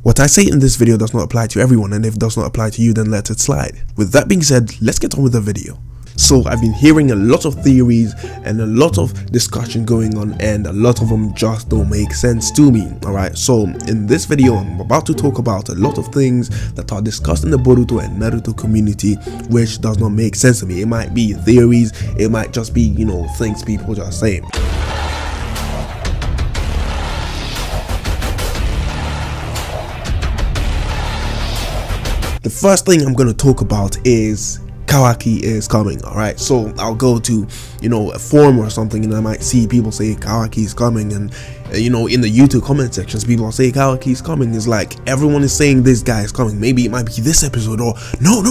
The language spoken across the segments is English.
What I say in this video does not apply to everyone, and if it does not apply to you, then let it slide. With that being said, let's get on with the video. So I've been hearing a lot of theories and a lot of discussion going on, and a lot of them just don't make sense to me. Alright, so in this video I'm about to talk about a lot of things that are discussed in the Boruto and Naruto community which does not make sense to me. It might be theories, it might just be, you know, things people just saying. The first thing I'm going to talk about is Kawaki is coming. Alright, so I'll go to, you know, a forum or something, and I might see people say Kawaki is coming, and you know, in the YouTube comment sections people say Kawaki is coming. It's like everyone is saying this guy is coming. Maybe it might be this episode, or no,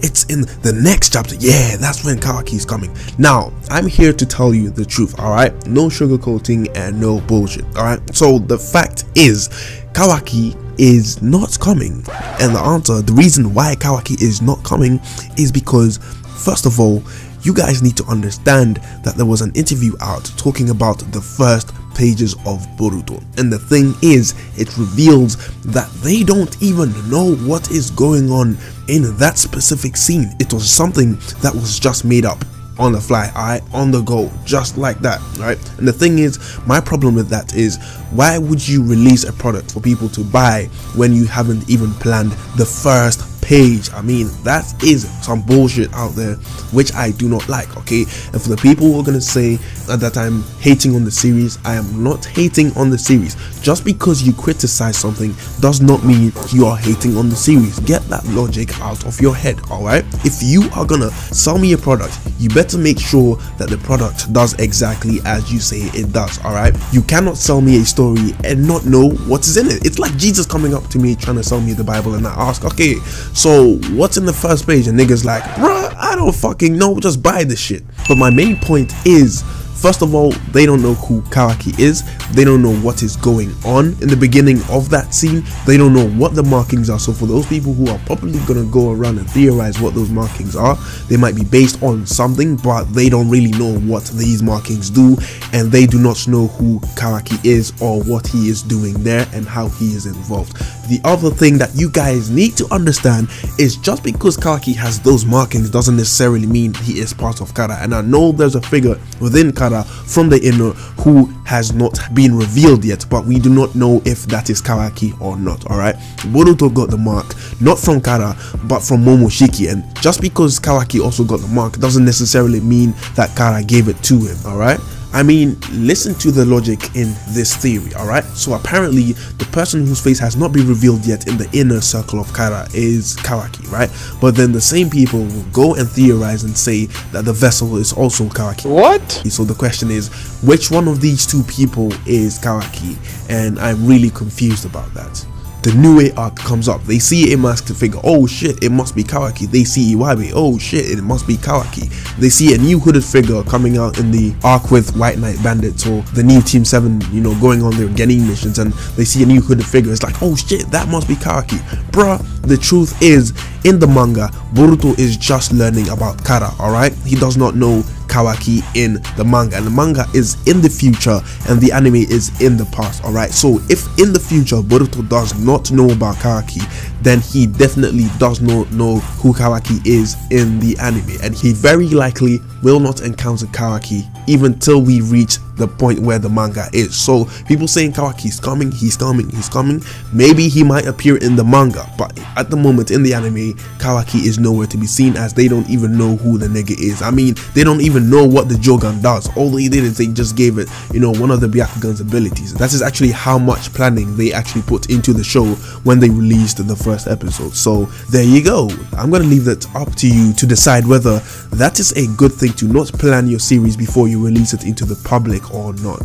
it's in the next chapter. Yeah, that's when Kawaki is coming. Now I'm here to tell you the truth. Alright, no sugarcoating and no bullshit. Alright, so the fact is Kawaki is not coming, and the reason why Kawaki is not coming is because, first of all, you guys need to understand that there was an interview out talking about the first pages of Boruto, and the thing is, it reveals that they don't even know what is going on in that specific scene. It was something that was just made up on the fly, alright, on the go, just like that, right? And the thing is, my problem with that is, why would you release a product for people to buy when you haven't even planned the first page? I mean, that is some bullshit out there which I do not like, okay? And for the people who are gonna say that I'm hating on the series, I am not hating on the series. Just because you criticize something does not mean you are hating on the series. Get that logic out of your head, alright? If you are gonna sell me a product, you better make sure that the product does exactly as you say it does, alright? You cannot sell me a story and not know what is in it. It's like Jesus coming up to me trying to sell me the Bible, and I ask, okay, so what's in the first page? And niggas like, bruh, I don't fucking know, just buy this shit. But my main point is, first of all, they don't know who Kawaki is. They don't know what is going on in the beginning of that scene. They don't know what the markings are. So for those people who are probably gonna go around and theorize what those markings are, they might be based on something, but they don't really know what these markings do, and they do not know who Kawaki is or what he is doing there and how he is involved. The other thing that you guys need to understand is, just because Kawaki has those markings doesn't necessarily mean he is part of Kara. And I know there's a figure within Kara from the inner who has not been revealed yet, but we do not know if that is Kawaki or not. Alright, Boruto got the mark not from Kara but from Momoshiki, and just because Kawaki also got the mark doesn't necessarily mean that Kara gave it to him. Alright, I mean, listen to the logic in this theory, alright? So apparently, the person whose face has not been revealed yet in the inner circle of Kara is Kawaki, right? But then the same people will go and theorize and say that the vessel is also Kawaki. What? So the question is, which one of these two people is Kawaki? And I'm really confused about that. The new arc comes up, they see a masked figure, oh shit, it must be Kawaki. They see Iwabe, oh shit, it must be Kawaki. They see a new hooded figure coming out in the arc with White Knight Bandits, or the new Team 7, you know, going on their Genin missions, and they see a new hooded figure. It's like, oh shit, that must be Kawaki. Bruh, the truth is, in the manga, Boruto is just learning about Kara, alright? He does not know Kawaki in the manga, and the manga is in the future and the anime is in the past. Alright, so if in the future Boruto does not know about Kawaki, then he definitely does not know who Kawaki is in the anime, and he very likely will not encounter Kawaki even till we reach the point where the manga is. So people saying Kawaki's coming, he's coming, maybe he might appear in the manga, but at the moment in the anime, Kawaki is nowhere to be seen, as they don't even know who the nigga is. I mean, they don't even know what the Jogan does. All they did is they just gave it, you know, one of the byakugan's abilities. That is actually how much planning they actually put into the show when they released the first episode. So there you go. I'm gonna leave that up to you to decide whether that is a good thing to not plan your series before you release it into the public or not.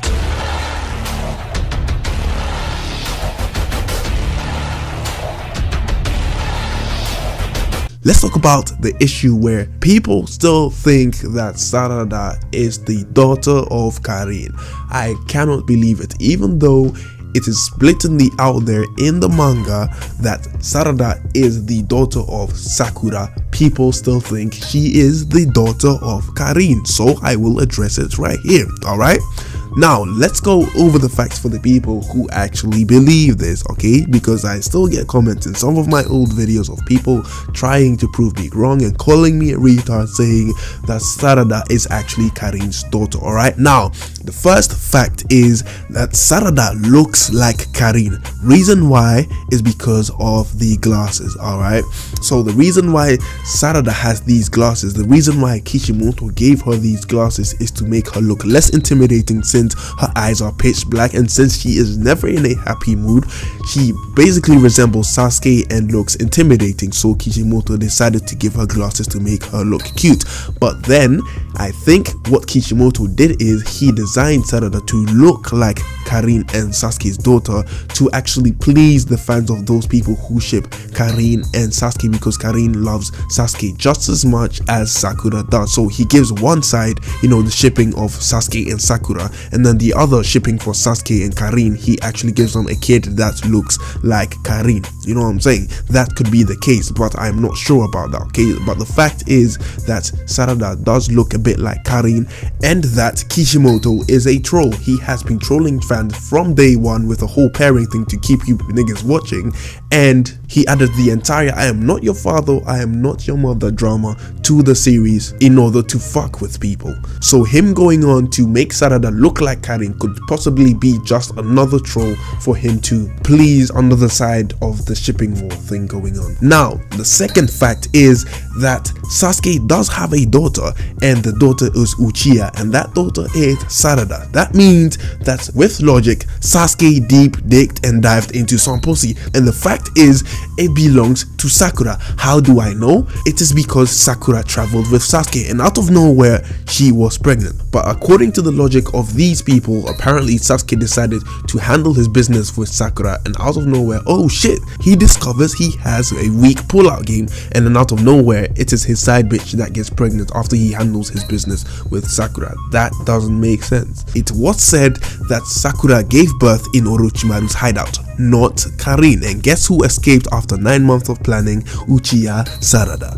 Let's talk about the issue where people still think that Sarada is the daughter of Karin. I cannot believe it, even though it is blatantly out there in the manga that Sarada is the daughter of Sakura. People still think she is the daughter of Karin, so I will address it right here. Alright, Now let's go over the facts for the people who actually believe this, okay? Because I still get comments in some of my old videos of people trying to prove me wrong and calling me a retard, saying that Sarada is actually Karin's daughter. Alright, now the first fact is that Sarada looks like Karin. Reason why is because of the glasses. Alright, so the reason why Sarada has these glasses, the reason why Kishimoto gave her these glasses is to make her look less intimidating, since her eyes are pitch black, and since she is never in a happy mood, she basically resembles Sasuke and looks intimidating. So Kishimoto decided to give her glasses to make her look cute. But then I think what Kishimoto did is he designed Sarada to look like Karin and Sasuke's daughter, to actually please the fans of those people who ship Karin and Sasuke, because Karin loves Sasuke just as much as Sakura does. So he gives one side, you know, the shipping of Sasuke and Sakura, and then the other shipping for Sasuke and Karin, he actually gives them a kid that looks like Karin. You know what I'm saying? That could be the case, but I'm not sure about that, okay? But the fact is that Sarada does look a bit like Karin, and that Kishimoto is a troll. He has been trolling fans from day one with a whole pairing thing to keep you niggas watching, and he added the entire "I am not your father, I am not your mother" drama to the series in order to fuck with people. So him going on to make Sarada look like Karin could possibly be just another troll for him to please on the side of the shipping war thing going on. Now the second fact is that Sasuke does have a daughter, and the daughter is Uchiha, and that daughter is Sarada. That means that with logic, Sasuke deep-dicked and dived into some pussy, and the fact is it belongs to Sakura. How do I know? It is because Sakura traveled with Sasuke, and out of nowhere she was pregnant. But according to the logic of these people, apparently Sasuke decided to handle his business with Sakura, and out of nowhere, oh shit, he discovers he has a weak pull-out game, and then out of nowhere it is his side bitch that gets pregnant after he handles his business with Sakura. That doesn't make sense. It was said that Sakura gave birth in Orochimaru's hideout, not Karin, and guess who escaped after 9 months of planning? Uchiha Sarada.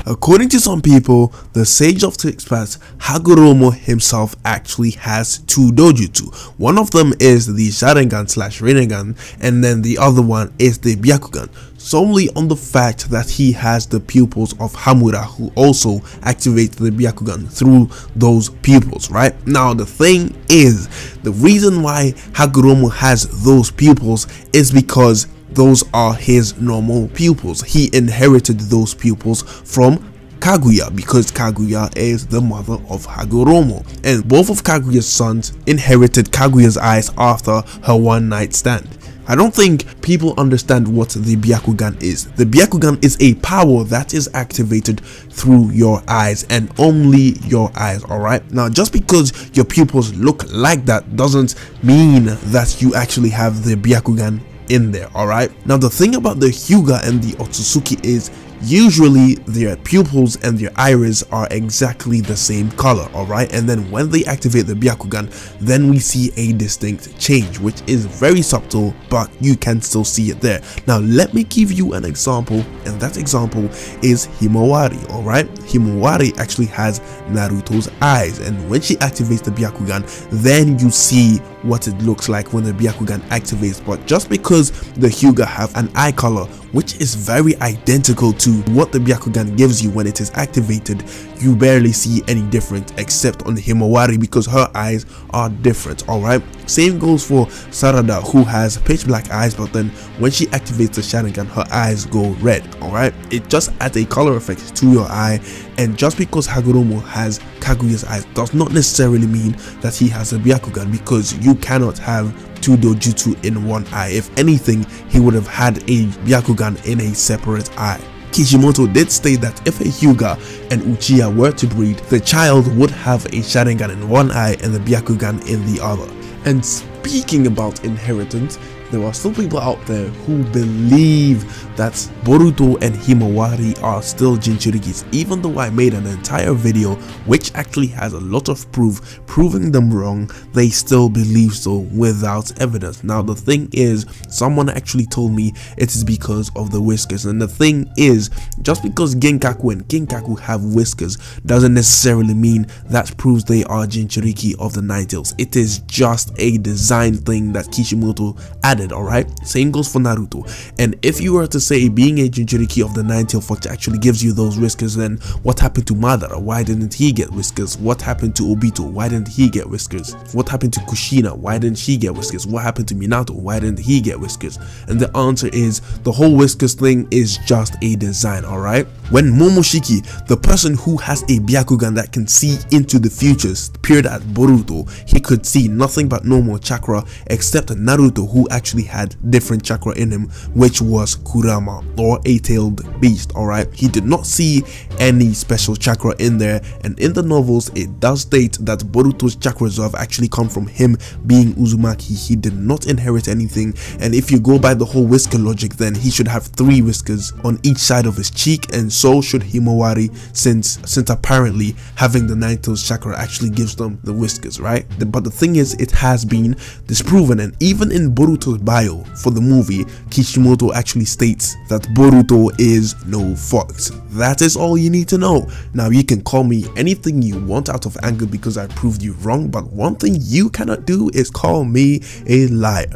According to some people, the Sage of Six Paths, Hagoromo himself actually has two dojutsu. One of them is the Sharingan / Rinnegan, and then the other one is the byakugan, solely on the fact that he has the pupils of Hamura, who also activate the byakugan through those pupils, right? Now the thing is, the reason why Hagoromo has those pupils is because those are his normal pupils. He inherited those pupils from Kaguya, because Kaguya is the mother of Hagoromo, and both of Kaguya's sons inherited Kaguya's eyes after her one-night stand. I don't think people understand what the byakugan is. The byakugan is a power that is activated through your eyes, and only your eyes, alright? Now just because your pupils look like that doesn't mean that you actually have the byakugan in there, alright? Now the thing about the Hyuga and the Otsutsuki is usually their pupils and their iris are exactly the same color, alright? And then when they activate the byakugan, then we see a distinct change, which is very subtle, but you can still see it there. Now let me give you an example, and that example is Himawari, alright? Himawari actually has Naruto's eyes, and when she activates the byakugan, then you see what it looks like when the byakugan activates. But just because the Hyuga have an eye color which is very identical to what the byakugan gives you when it is activated, you barely see any difference except on the Himawari, because her eyes are different, alright? Same goes for Sarada, who has pitch black eyes, but then when she activates the Sharingan, her eyes go red, alright? It just adds a color effect to your eye, and just because Hagoromo has Kaguya's eyes does not necessarily mean that he has a byakugan, because you cannot have two dojutsu in one eye. If anything, he would have had a byakugan in a separate eye. Kishimoto did state that if a Hyuga and Uchiha were to breed, the child would have a Sharingan in one eye and the byakugan in the other. And speaking about inheritance, there are still people out there who believe that Boruto and Himawari are still Jinchurikis, even though I made an entire video which actually has a lot of proof proving them wrong. They still believe so without evidence. Now the thing is, someone actually told me it is because of the whiskers, and the thing is, just because Genkaku and Kinkaku have whiskers doesn't necessarily mean that proves they are Jinchuriki of the Nine Tails. It is just a design thing that Kishimoto added, alright? Same goes for Naruto. And if you were to say being a Jinchuriki of the Nine Tails Fox actually gives you those whiskers, then what happened to Madara? Why didn't he get whiskers? What happened to Obito? Why didn't he get whiskers? What happened to Kushina? Why didn't she get whiskers? What happened to Minato? Why didn't he get whiskers? And the answer is, the whole whiskers thing is just a design, alright? When Momoshiki, the person who has a byakugan that can see into the futures, appeared at Boruto, he could see nothing but normal chakra, except Naruto, who actually had different chakra in him, which was Kurama, or a tailed beast, alright? He did not see any special chakra in there, and in the novels it does state that Boruto's chakra reserve actually come from him being Uzumaki. He did not inherit anything, and if you go by the whole whisker logic, then he should have 3 whiskers on each side of his cheek, and so should Himawari, since apparently having the Nine Tails chakra actually gives them the whiskers, right? But the thing is, it has been disproven, and even in Boruto's bio for the movie, Kishimoto actually states that Boruto is no fox. That is all you need to know. Now you can call me anything you want out of anger because I proved you wrong, but one thing you cannot do is call me a liar.